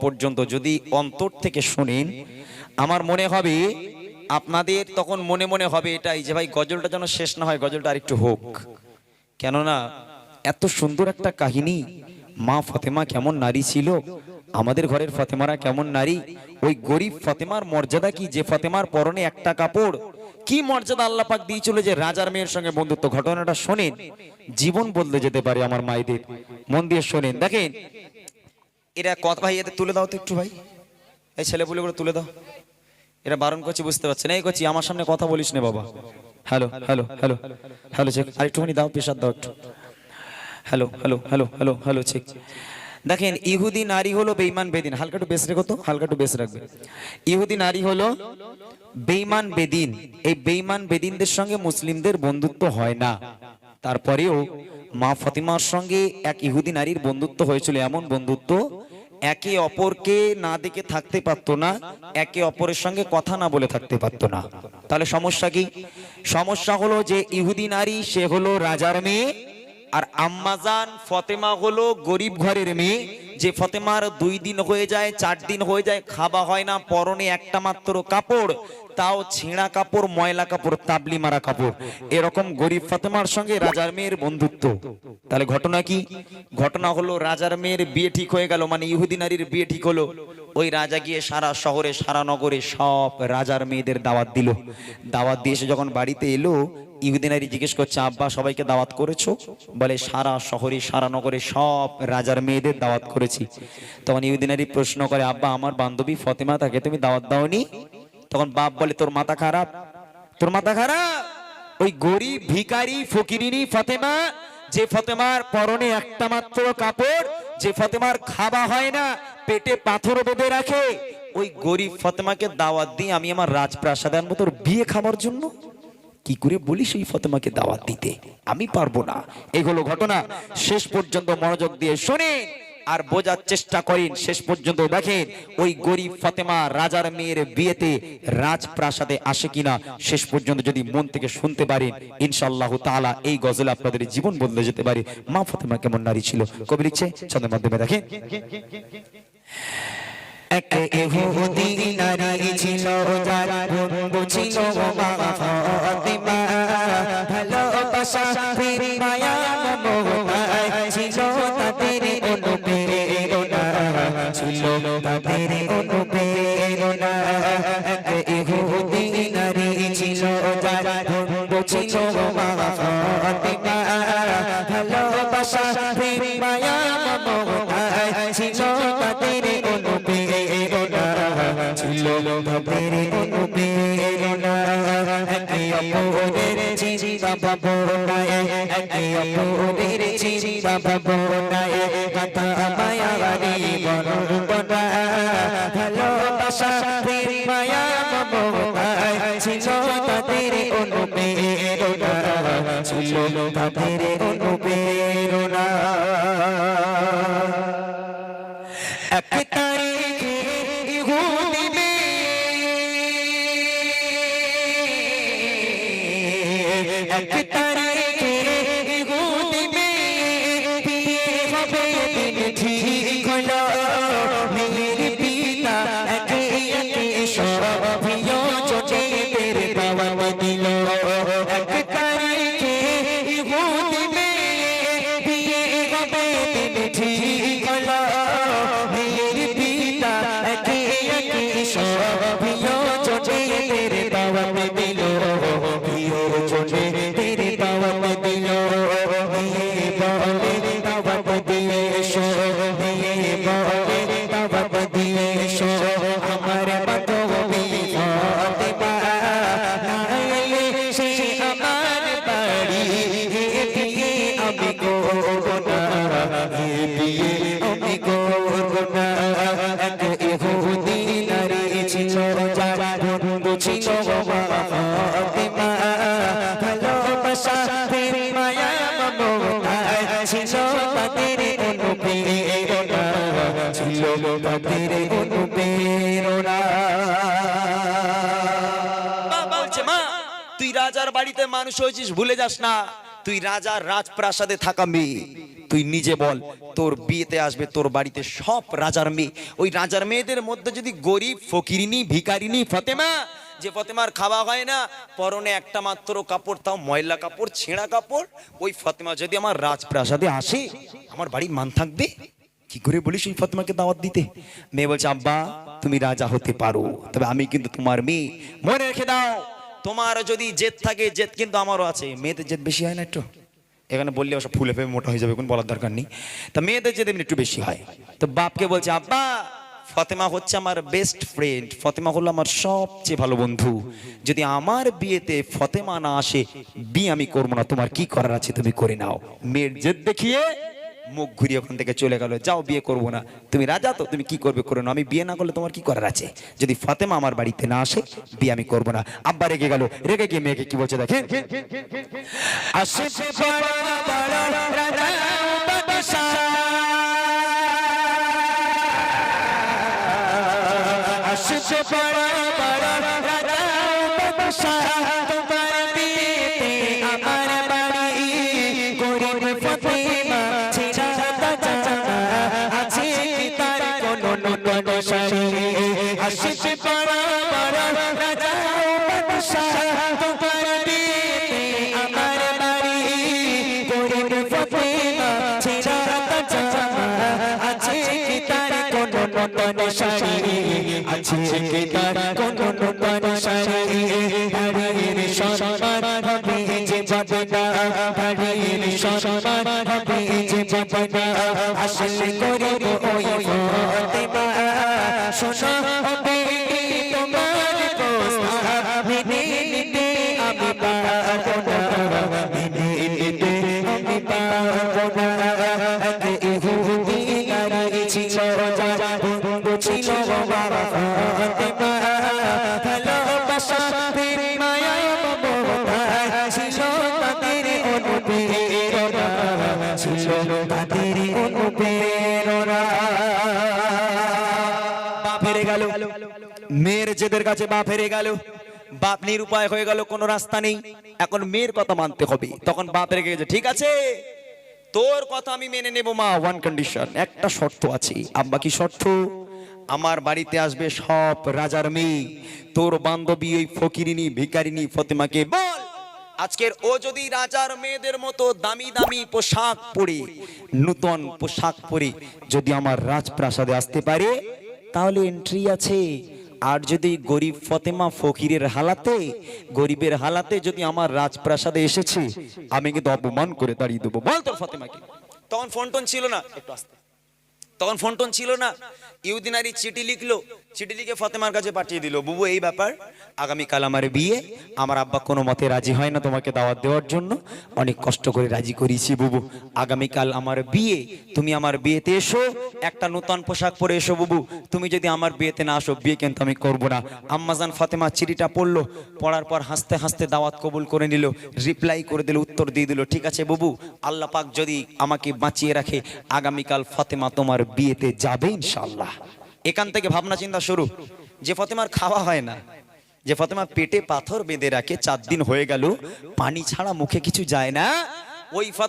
পর্যন্ত যদি অন্তর থেকে শুনেন, আমার মনে হবে আপনাদের তখন মনে মনে হবে এটাই যে ভাই গজলটা যেন শেষ না হয়, গজলটা আরেকটু হোক। কেননা এত সুন্দর একটা কাহিনী, মা ফাতেমা কেমন নারী ছিল, আমাদের ঘরের ফাতেমারা কেমন নারী, ওই গরিব ফাতেমার মর্যাদা কি, যে ফাতেমার পরনে একটা কাপড়, কি মর্যাদা আল্লাহ পাক দিয়েছিল যে রাজার মেয়ের সঙ্গে বন্ধুত্ব। ঘটনাটা শোনেন, জীবন বদলে যেতে পারে আমার মায়েদের। মন দিয়ে শোনেন, দেখেন এরা কথা, ভাই এদের তুলে দাও তো একটু, ভাই এই ছেলেপুলেগুলো তুলে দাও, এরা বারণ করছি বুঝতে পারছে না। এই করছি আমার সামনে কথা বলিস না বাবা। Hello hello hello hello check, আরেকটুখানি দাও, প্রেশার দাও একটু। Hello hello hello hello hello check. দেখেন ইহুদি নারী হলো বেঈমান বেদিন, হালকা একটু বেশ রেখো তো, হালকা একটু বেশ রাখবে। ইহুদি নারী হলো বেঈমান বেদিন, এই বেঈমান বেদিনদের সঙ্গে মুসলিমদের বন্ধুত্ব হয় না। তারপরেও মা ফাতিমার সঙ্গে এক ইহুদি নারীর বন্ধুত্ব হয়েছিল, এমন বন্ধুত্ব একে অপরকে না দেখে থাকতে পারতো না, একে অপরের সঙ্গে কথা না বলে থাকতে পারতো না। তাহলে সমস্যা কি? সমস্যা হলো যে ইহুদি নারী সে হলো রাজার মেয়ে, আর আম্মাজান ফাতেমা হলো গরিব ঘরের মেয়ে, যে ফাতেমার 2 দিন হয়ে যায় 4 দিন হয়ে যায় খাওয়া হয় না, পরনে একটা মাত্র কাপড়, তাও ছেঁড়া কাপড়, ময়লা কাপড়, তাবলি মারা কাপড়। এরকম গরিব ফাতেমার সঙ্গে রাজার মেয়ের বন্ধুত্ব। তাহলে ঘটনা কি? ঘটনা হলো রাজার মেয়ের বিয়ে ঠিক হয়ে গেল, মানে ইহুদি নারীর বিয়ে ঠিক হলো। ওই রাজা গিয়ে সারা শহরে সারা নগরে সব রাজার মেয়েদের দাওয়াত দিল। দাওয়াত দিয়ে এসে যখন বাড়িতে এলো, ইহুদি নারী জিজ্ঞেস করছে, আব্বা সবাইকে দাওয়াত করেছো? বলে সারা শহরে সারা নগরে সব রাজার মেয়েদের দাওয়াত করেছি। তখন ইহুদি নারী প্রশ্ন করে, আব্বা আমার বান্ধবী ফাতেমা, তাকে তুমি দাওয়াত দাওনি? তখন বাপ বলে, তোর মাথা খারাপ, তোর মাথা খারাপ। ওই গরিব ভিখারি ফকিরিনী ফাতেমা, যে ফাতেমার পরনে একটা মাত্র কাপড়, যে ফাতেমার খাওয়া হয় না, পেটে পাথর বেঁধে রাখে, ওই গরিব ফাতেমাকে দাওয়াত দিয়ে আমি আমার রাজপ্রাসাদে আনবো তোর বিয়ে খাবার জন্য? কি করে বলিস এই ফাতেমাকে দাওয়াত দিতে? আমি পারবো না। এগুলো ঘটনা শেষ পর্যন্ত মনোযোগ দিয়ে শুনে আর বোঝার চেষ্টা করেন, শেষ পর্যন্ত দেখেন ওই গরিব ফাতেমা রাজার মেয়ের বিয়েতে রাজপ্রাসাদে আসে কিনা। শেষ পর্যন্ত যদি মন থেকে শুনতে পারেন, ইনশাআল্লাহ তাআলা এই গজলে আপনাদের জীবন বদলে যেতে পারে। মা ফাতেমা কেমন নারী ছিল, কবি লিখছে ছন্দের মাধ্যমে, দেখেন। এক ইহুদি নারী ছিল, যার বন্ধু ছিল মা ফাতেমা, ভালোবাসা মায়া মমতা ছিল তাদের অনুপ্রেরণা, ছিল তাদের অনুপ্রেরণা। এক ইহুদি নারী ছিল, যার বন্ধু ছিল মা ফাতেমা, ভালোবাসা মায়া মমতা ছিল তাদের অনুপ্রেরণা, ছিল তাদের অনুপ্রেরণা। একে অপরের চিন্তা ভাবনায়, একে অপরের চিন্তা ভাবনায় কথা মায়ারি বর্ণনা, ভালোবাসা মায়া মমতায় ছিল তাদের অনুপ্রেরণা, ছিল তাদের অনুপ্রেরণা। এক তারিখে ইহুদি মেয়ে, এক তারিখে ইহুদি মেয়ে বিয়ে হবে দিন ঠিক হলো। মেয়ের পিতা একে একে সব প্রিয়জনেদের দাওয়াত দিল। এক তারিখে ইহুদি মেয়ে বিয়ে হবে দিন ঠিক হলো। মেয়ের পিতা একে একে সব প্রিয়জনেদের দাওয়াত দিল, প্রিয়জনেদের দাওয়াত দিল। মেয়ে বলে দাওয়াত দিয়ে এসো, মেয়ে বলে দাওয়াত দিয়ে এসো, আমার বান্ধবী ফাতেমা না এলে সে আমার বাড়ি বিয়ে আমি করব না, বিয়ে আমি করব না। এক ইহুদি নারী ছিল, যার বন্ধু ছিল মা ফাতেমা, ভালোবাসা মায়া মমতায় ছিল তাদের অনুপ্রেরণা, ছিল তাদের অনুপ্রেরণা। বলছে, মা তুই রাজার বাড়িতে মানুষ হয়েছিস, ভুলে যাস না তুই রাজার রাজপ্রাসাদে থাকা মেয়ে। তুই নিজে বল, তোর বিয়েতে আসবে তোর বাড়িতে সব রাজার মেয়ে, ওই রাজার মেয়েদের মধ্যে যদি গরিব ফকিরিনী ভিখারিনী ফাতেমা, যে ফাতেমার খাওয়া হয় না, পরনে একটা মাত্র কাপড়, তাও ময়লা কাপড়, ছেঁড়া কাপড়, ওই ফাতেমা যদি আমার রাজপ্রাসাদে আসে, আমার বাড়ির মান থাকবে? কি করে বলিস ওই ফাতেমাকে দাওয়াত দিতে? মেয়ে বলছে, আব্বা তুমি রাজা হতে পারো, তবে আমি কিন্তু তোমার মেয়ে, মনে রেখে দাও, তোমার যদি জেদ থাকে, জেদ কিন্তু আমারও আছে। মেয়েদের জেদ বেশি হয় না একটু? এখানে বললে ওসব ফুলে ফেপে মোটা হয়ে যাবে, কোন বলার দরকার নেই। তা মেয়েদের জেদ এমনি একটু বেশি হয়। তো বাপকে বলছে, আব্বা ফাতেমা হচ্ছে আমার বেস্ট ফ্রেন্ড, ফাতেমা হলো আমার সবচেয়ে ভালো বন্ধু, যদি আমার বিয়েতে ফাতেমা না আসে, বিয়ে আমি করবো না, তোমার কি করার আছে তুমি করে নাও। মেয়ের জেদ দেখিয়ে মুখ ঘুরিয়ে ওখান থেকে চলে গেল, যাও বিয়ে করবো না, তুমি রাজা তো, তুমি কি করবে করে নাও, আমি বিয়ে না করলে তোমার কি করার আছে, যদি ফাতেমা আমার বাড়িতে না আসে বিয়ে আমি করবো না। আব্বা রেগে গেল, রেগে গিয়ে মেয়েকে কি বলছে দেখেন, আসছে বড় বড় রাজা বাদশাহ, আসছে বড় বড় রাজা বাদশাহ, তোমার বিয়েতে আমার বাড়ি গরিব ফাতেমা ছেড়া জানা আছে কি তার কোনো নতুন শাড়ি। আসছে বড় বড় রাজা বাদশাহ, তোমার বিয়েতে আমার বাড়ি গরিব ফাতেমা ছেড়া জানা আছে কি তার কোনো নতুন শাড়ি, আছে কি তার কোনো নতুন শাড়ি। বাড়ির সম্মান হবে যে যাবে না, বাড়ির সম্মান হবে যে যাবে না, আসলে গরিব ওই ফাতেমা, শোনো হবে তোমার প্রস্তাব, মেনে নিতে আমি পারবো না, মেনে নিতে আমি পারবো না। ইহুদি নারী ছিল যারা বন্ধু ছিল বাবা ফাতেমা, ভালোবাসা মায়া মমতা ছিল তাদের অনুপ্রেরণা, ছিল তাদের অনুপ্রেরণা। বাপ হেরে গেল, মেয়ের জেদের কাছে বাপ হেরে গেল, বাপ নিরুপায় হয়ে গেল, কোনো রাস্তা নেই, এখন মেয়ের কথা মানতে হবে। তখন বাপ রেগে গেছে, ঠিক আছে তোর কথা আমি মেনে নেব মা, ওয়ান কন্ডিশন, একটা শর্ত আছে। আব্বা কি শর্ত? আমার বাড়িতে আসবে সব রাজার মেয়ে, তোর বান্ধবী ওই ফকিরিনী ভিখারিনী ফাতেমাকে বল, আজকের ও যদি রাজার মেয়েদের মতো দামি দামি পোশাক পরে, নূতন পোশাক পরে যদি আমার রাজপ্রাসাদে আসতে পারে তাহলে এন্ট্রি আছে। আর যদি গরিব ফাতেমা ফকিরের হালাতে, গরিবের হালাতে যদি আমার রাজপ্রাসাদে এসেছে, আমি কিন্তু অপমান করে দাঁড়িয়ে দেবো। বল তোর ফাতেমাকে। তখন ফোন টোন ছিল না, একটু আস্তে, তখন ফোন টোন ছিল না, ইহুদিনারি চিঠি লিখলো, চিঠি লিখে ফাতেমার কাছে পাঠিয়ে দিল, বুবু এই ব্যাপার, আগামীকাল আমার বিয়ে, আমার আব্বা কোনো মতে রাজি হয় না তোমাকে দাওয়াত দেওয়ার জন্য, অনেক কষ্ট করে রাজি করিয়েছি বুবু, আগামীকাল আমার বিয়ে, তুমি আমার বিয়েতে এসো, একটা নতুন পোশাক পরে এসো বুবু, তুমি যদি আমার বিয়েতে না আসো বিয়ে কিন্তু আমি করবো না। আম্মাজান ফাতেমা চিঠিটা পড়লো, পড়ার পর হাসতে হাসতে দাওয়াত কবুল করে নিল, রিপ্লাই করে দিল, উত্তর দিয়ে দিল, ঠিক আছে বুবু, আল্লাহ পাক যদি আমাকে বাঁচিয়ে রাখে আগামীকাল ফাতেমা তোমার বিয়েতে যাবে ইনশাআল্লাহ। এখান থেকে ভাবনা চিন্তা শুরু। যে ফাতেমার খাওয়া হয় না, যে ফাতেমা পেটে পাথর বেঁধে রাখে, 4 দিন হয়ে গেল পানি ছাড়া মুখে কিছু যায় না, ওই